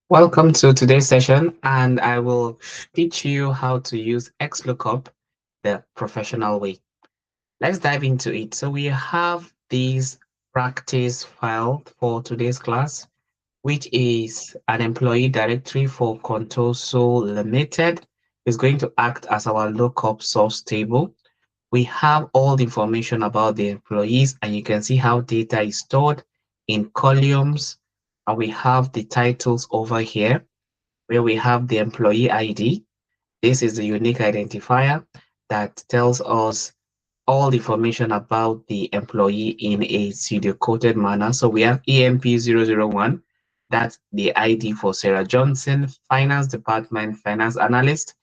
Welcome to today's session, and I will teach you how to use XLOOKUP the professional way. Let's dive into it. So we have this practice file for today's class, which is an employee directory for Control Sol Limited. It's going to act as our lookup source table. We have all the information about the employees, and you can see how data is stored in columns, and we have the titles over here where we have the employee ID. This is the unique identifier that tells us all the information about the employee in a pseudo-coded manner. So we have EMP001, that's the ID for Sarah Johnson, Finance Department, Finance Analyst.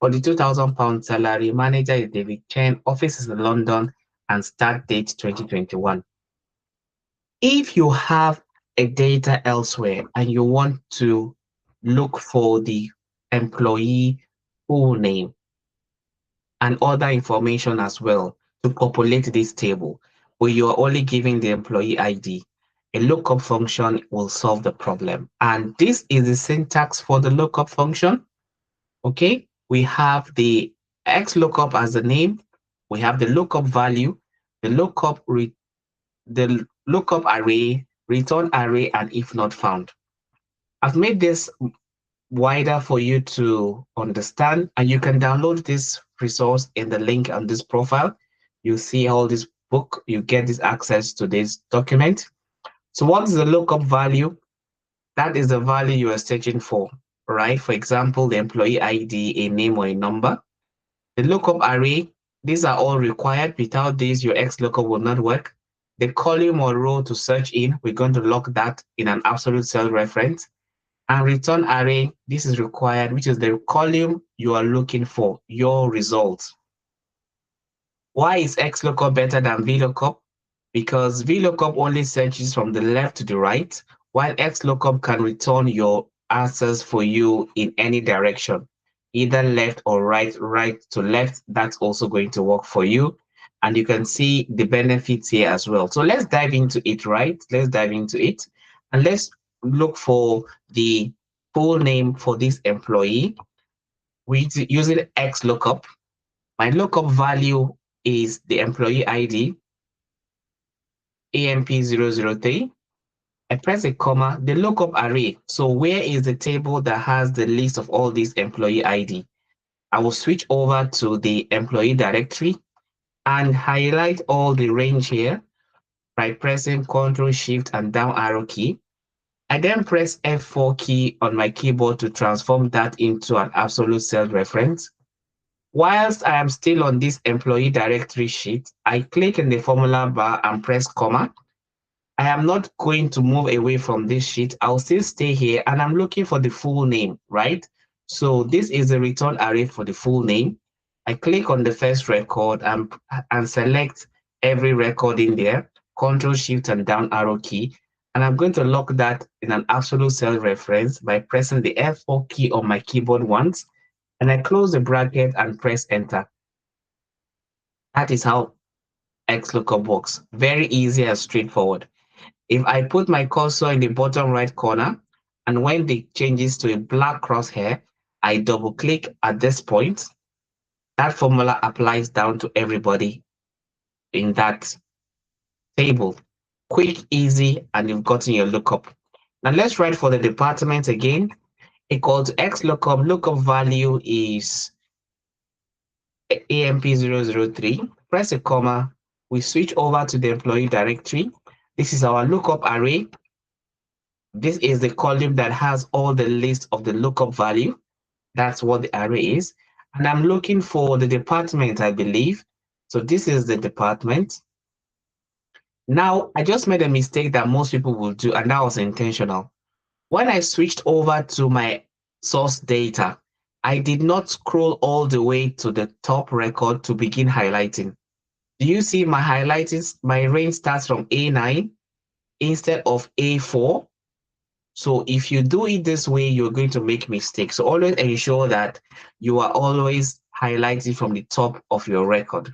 For the £2,000 salary, manager is David Chen, office is in London, and start date 2021. If you have a data elsewhere and you want to look for the employee full name and other information as well to populate this table, where you are only giving the employee ID, a lookup function will solve the problem. And this is the syntax for the lookup function. Okay, we have the XLOOKUP as the name, we have the lookup value, the the lookup array, return array, and if not found. I've made this wider for you to understand, and you can download this resource in the link on this profile. You see all this book, you get this access to this document. So what is the lookup value? That is the value you are searching for, right? For example, the employee ID, a name or a number. The lookup array, these are all required. Without these, your XLOOKUP will not work. The column or row to search in, we're going to lock that in an absolute cell reference. And return array, this is required, which is the column you are looking for, your results. Why is XLOOKUP better than VLOOKUP? Because VLOOKUP only searches from the left to the right, while XLOOKUP can return your answers for you in any direction, either left or right, right to left. That's also going to work for you. And you can see the benefits here as well. So let's dive into it, right? Let's dive into it. And let's look for the full name for this employee. We're using XLOOKUP. My lookup value is the employee ID, AMP003. I press a comma, the lookup array. So where is the table that has the list of all these employee ID? I will switch over to the employee directory and highlight all the range here by pressing Ctrl Shift and down arrow key. I then press F4 key on my keyboard to transform that into an absolute cell reference. Whilst I am still on this employee directory sheet, I click in the formula bar and press comma. I am not going to move away from this sheet. I'll still stay here and I'm looking for the full name, right? So this is the return array for the full name. I click on the first record and select every record in there, Ctrl Shift and down arrow key. And I'm going to lock that in an absolute cell reference by pressing the F4 key on my keyboard once. And I close the bracket and press enter. That is how XLOOKUP works. Very easy and straightforward. If I put my cursor in the bottom right corner, and when it changes to a black crosshair, I double click at this point, that formula applies down to everybody in that table. Quick, easy, and you've gotten your lookup. Now let's write for the department again. Equal to XLOOKUP, lookup value is AMP003. Press a comma. We switch over to the employee directory. This is our lookup array. This is the column that has all the list of the lookup value. That's what the array is. And I'm looking for the department, I believe. So this is the department. Now, I just made a mistake that most people will do, and that was intentional. When I switched over to my source data, I did not scroll all the way to the top record to begin highlighting. Do you see my highlighting? My range starts from A9 instead of A4. So if you do it this way, you're going to make mistakes. So always ensure that you are always highlighting from the top of your record.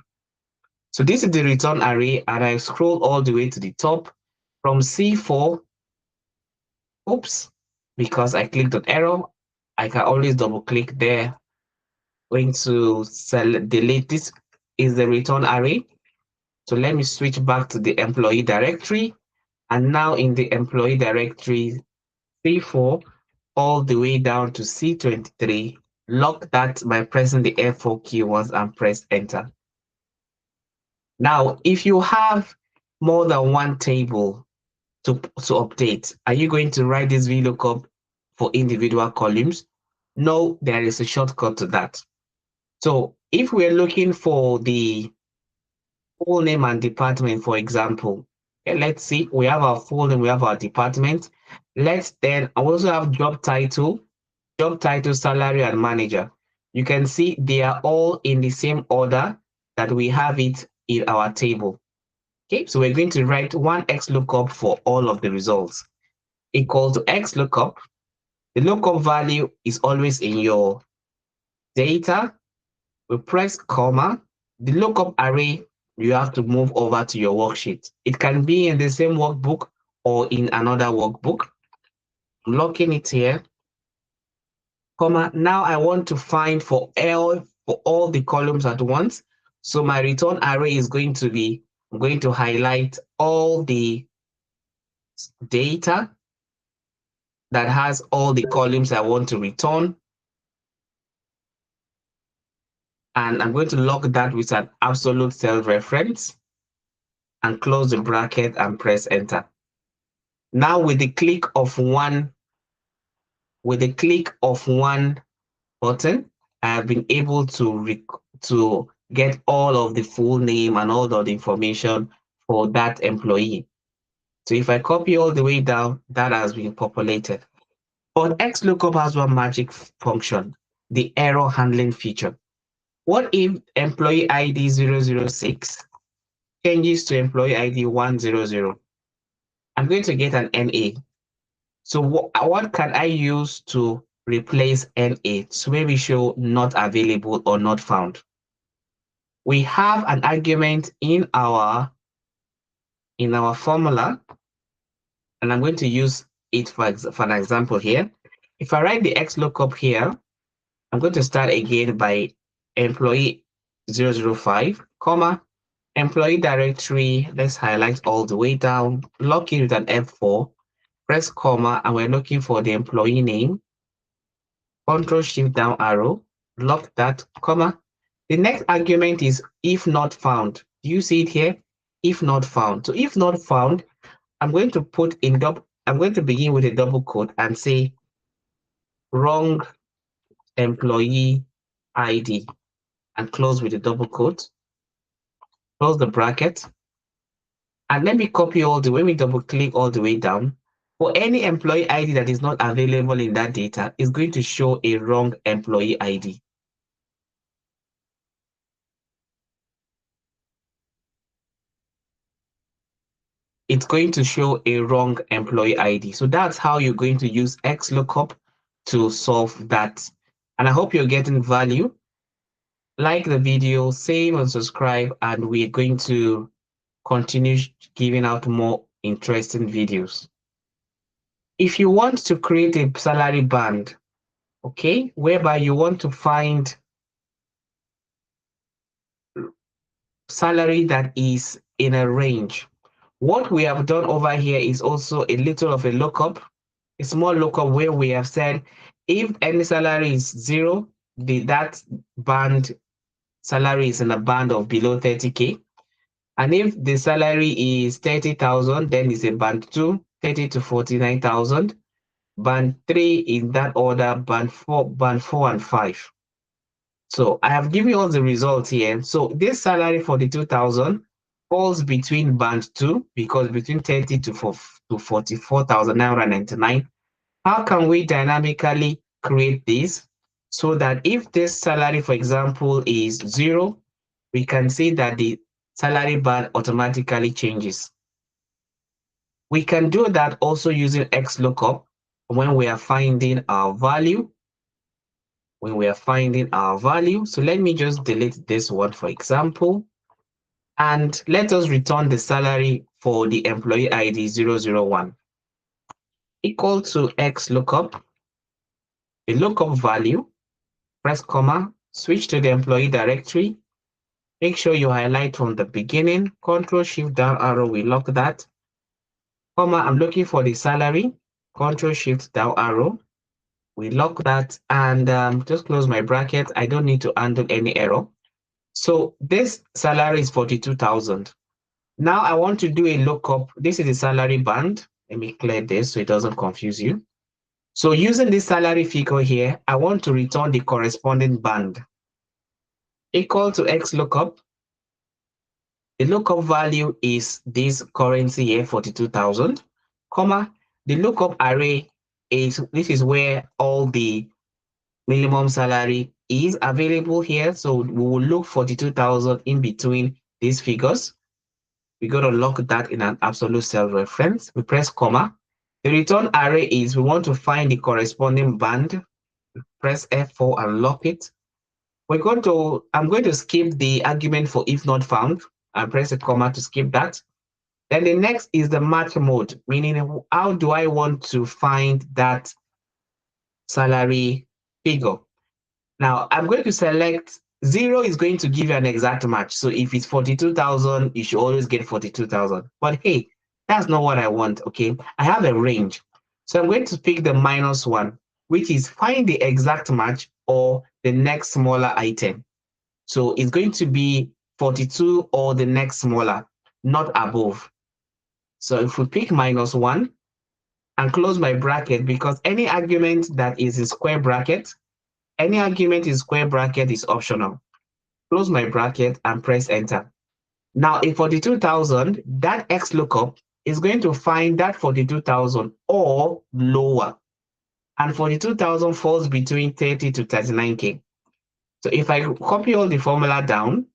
So this is the return array, and I scroll all the way to the top from C4. Oops, because I clicked on error, I can always double click there. Going to delete this is the return array. So let me switch back to the employee directory. And now in the employee directory, C4 all the way down to C23, lock that by pressing the F4 key once and press enter. Now, if you have more than one table to update, are you going to write this VLOOKUP for individual columns? No, there is a shortcut to that. So if we're looking for the full name and department, for example, let's see, we have our full name, we have our department. Let's then also have job title, salary, and manager. You can see they are all in the same order that we have it in our table. Okay, so we're going to write one XLOOKUP for all of the results equal to XLOOKUP. The lookup value is always in your data. We press comma. The lookup array, you have to move over to your worksheet. It can be in the same workbook or in another workbook. I'm locking it here. Comma. Now I want to find for all the columns at once. So my return array is going to be, I'm going to highlight all the data that has all the columns I want to return. And I'm going to lock that with an absolute cell reference and close the bracket and press enter. Now with the click of one button, I have been able to get all of the full name and all of the information for that employee. So if I copy all the way down, that has been populated. But XLOOKUP has one magic function, the error handling feature. What if employee ID 006 changes to employee ID 100? I'm going to get an NA. So what can I use to replace NA? So where we show not available or not found. We have an argument in our formula, and I'm going to use it for an example here. If I write the XLOOKUP here, I'm going to start again by employee 005, comma, employee directory. Let's highlight all the way down, lock it with an F4, press comma, and we're looking for the employee name. Control Shift down arrow, lock that, comma. The next argument is if not found. Do you see it here? If not found. So if not found, I'm going to begin with a double quote and say wrong employee ID and close with a double quote. Close the bracket. And let me copy all the way, we double click all the way down. For any employee ID that is not available in that data, it's going to show a wrong employee ID. It's going to show a wrong employee ID. So that's how you're going to use XLOOKUP to solve that. And I hope you're getting value. Like the video, save and subscribe, and we're going to continue giving out more interesting videos. If you want to create a salary band, okay, whereby you want to find salary that is in a range, what we have done over here is also a little of a lookup, a small lookup where we have said if any salary is 0, that band salary is in a band of below 30K. And if the salary is 30,000, then it's a band 2, 30 to 49,000. Band 3 in that order, band 4 and 5. So I have given you all the results here. So this salary for the 2,000 falls between band 2 because between 30 to 44,999. How can we dynamically create this so that if this salary, for example, is 0, we can see that the salary band automatically changes. We can do that also using XLOOKUP when we are finding our value. So let me just delete this one, for example, and let us return the salary for the employee ID 001. equal to XLOOKUP, the lookup value, press comma, switch to the employee directory. Make sure you highlight from the beginning, Control Shift down arrow, we lock that. Comma, I'm looking for the salary, Control Shift down arrow, we lock that, and just close my bracket. I don't need to handle any error. So this salary is 42,000. Now I want to do a lookup. This is the salary band. Let me clear this so it doesn't confuse you. So using this salary figure here, I want to return the corresponding band. Equal to XLOOKUP. The lookup value is this currency here, 42,000, comma, the lookup array this is where all the minimum salary is available here. So we will look 42,000 in between these figures. We got to lock that in an absolute cell reference. We press comma. The return array is we want to find the corresponding band. Press F4 and lock it. I'm going to skip the argument for if not found and press a comma to skip that. Then the next is the match mode, meaning how do I want to find that salary figure? Now I'm going to select 0 is going to give you an exact match. So if it's 42,000, you should always get 42,000. But hey, that's not what I want, okay? I have a range. So I'm going to pick the -1, which is find the exact match or the next smaller item. So it's going to be 42 or the next smaller, not above. So if we pick -1 and close my bracket, because any argument that is in square bracket, any argument in square bracket is optional. Close my bracket and press enter. Now in 42,000, that XLOOKUP is going to find that 42,000 or lower. And 42,000 falls between 30 to 39K. So if I copy all the formula down,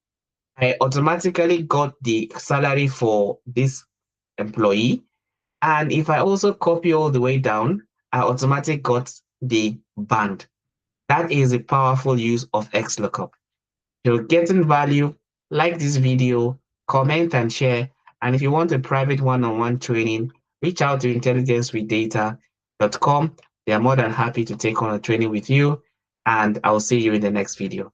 I automatically got the salary for this employee. And if I also copy all the way down, I automatically got the band. That is a powerful use of XLOOKUP. If you're getting value, like this video, comment and share. And if you want a private one-on-one training, reach out to intelligencewithdata.com. They are more than happy to take on a training with you. And I'll see you in the next video.